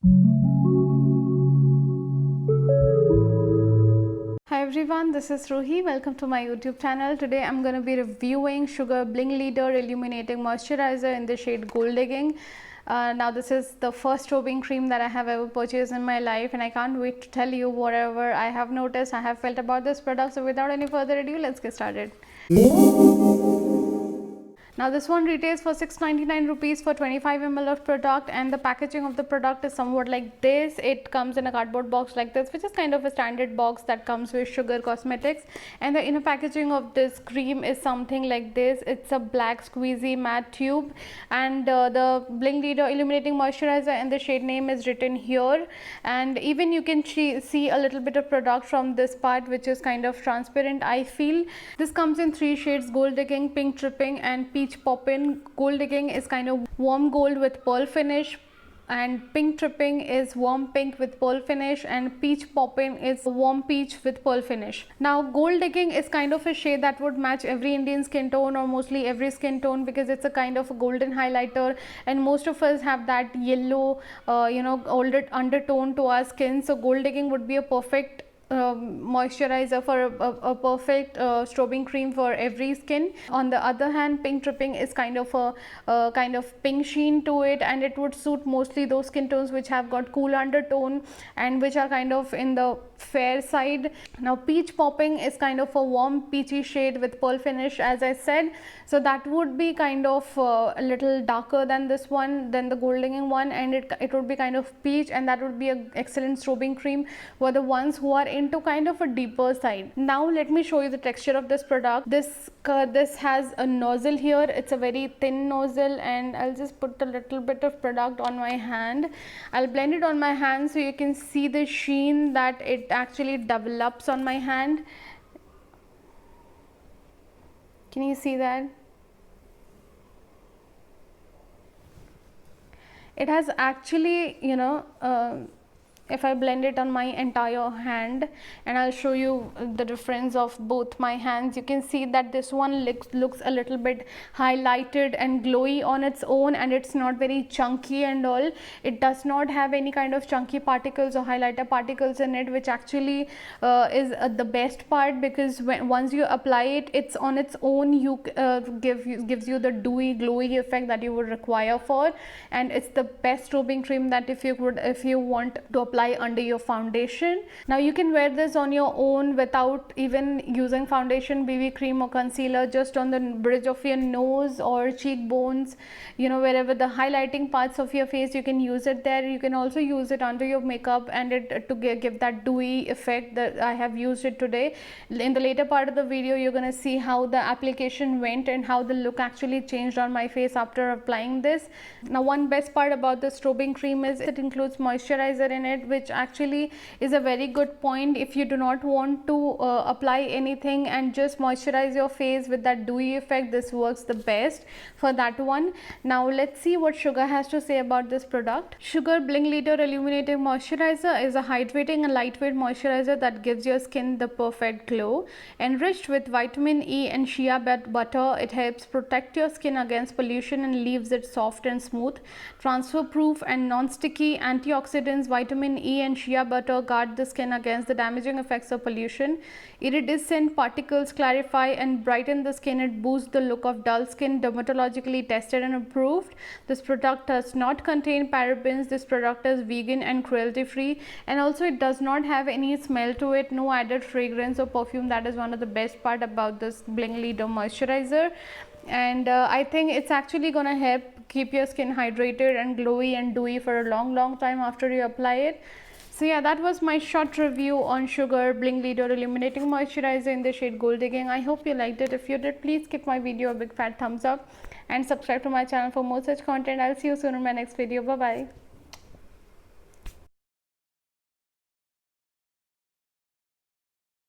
Hi everyone, this is Ruhi. Welcome to my YouTube channel. Today I'm going to be reviewing Sugar Bling Leader Illuminating Moisturiser in the shade Gold Digging. Now this is the first strobing cream that I have ever purchased in my life, and I can't wait to tell you whatever I have noticed, I have felt about this product. So without any further ado, let's get started. Now this one retails for 699 rupees for 25 ml of product, and the packaging of the product is somewhat like this. It comes in a cardboard box like this, which is kind of a standard box that comes with Sugar Cosmetics, and the inner packaging of this cream is something like this. It's a black squeezy matte tube, and the Bling Leader Illuminating Moisturizer and the shade name is written here, and even you can see a little bit of product from this part, which is kind of transparent. I feel this comes in 3 shades: Gold Digging, Pink Tripping and Peach Poppin'. Gold Digging is kind of warm gold with pearl finish, and Pink Tripping is warm pink with pearl finish, and Peach Poppin' is warm peach with pearl finish. Now Gold Digging is kind of a shade that would match every Indian skin tone, or mostly every skin tone, because it's a kind of a golden highlighter, and most of us have that yellow older undertone to our skin. So Gold Digging would be a perfect moisturizer for a perfect strobing cream for every skin. On the other hand, Pink Tripping is kind of a kind of pink sheen to it, and it would suit mostly those skin tones which have got cool undertone and which are kind of in the fair side. Now Peach Popping is kind of a warm peachy shade with pearl finish, as I said, so that would be kind of a little darker than this one, than the Gold Digging one, and it would be kind of peach, and that would be an excellent strobing cream for the ones who are into kind of a deeper side. Now let me show you the texture of this product. This has a nozzle here. It's a very thin nozzle, and I'll just put a little bit of product on my hand. I'll blend it on my hand so you can see the sheen that it actually develops on my hand. Can you see that? It has actually, if I blend it on my entire hand, and I'll show you the difference of both my hands, you can see that this one looks a little bit highlighted and glowy on its own, and it's not very chunky and all. It does not have any kind of chunky particles or highlighter particles in it, which actually is the best part, because once you apply it, it's on its own. Gives you the dewy glowy effect that you would require for, and it's the best strobing cream that if you want to apply under your foundation. Now you can wear this on your own without even using foundation, BB cream or concealer, just on the bridge of your nose or cheekbones, wherever the highlighting parts of your face, you can use it there. You can also use it under your makeup, and to give that dewy effect that I have used it today. In the later part of the video, you're going to see how the application went and how the look actually changed on my face after applying this. Now one best part about the strobing cream is it includes moisturizer in it, which actually is a very good point if you do not want to apply anything and just moisturize your face with that dewy effect. This works the best for that one. Now let's see what Sugar has to say about this product. Sugar Bling Leader Illuminating Moisturizer is a hydrating and lightweight moisturizer that gives your skin the perfect glow. Enriched with vitamin E and shea butter, it helps protect your skin against pollution and leaves it soft and smooth. Transfer proof and non-sticky antioxidants, vitamin E and shea butter guard the skin against the damaging effects of pollution. Iridescent particles clarify and brighten the skin. It boosts the look of dull skin, dermatologically tested and approved. This product does not contain parabens. This product is vegan and cruelty free, and also it does not have any smell to it, no added fragrance or perfume. That is one of the best part about this Bling Leader moisturizer, and I think it's actually gonna help keep your skin hydrated and glowy and dewy for a long time after you apply it. So yeah, that was my short review on Sugar Bling Leader Illuminating Moisturizer in the shade Gold Digging. I hope you liked it. If you did, please give my video a big fat thumbs up and subscribe to my channel for more such content. I'll see you soon in my next video. Bye bye.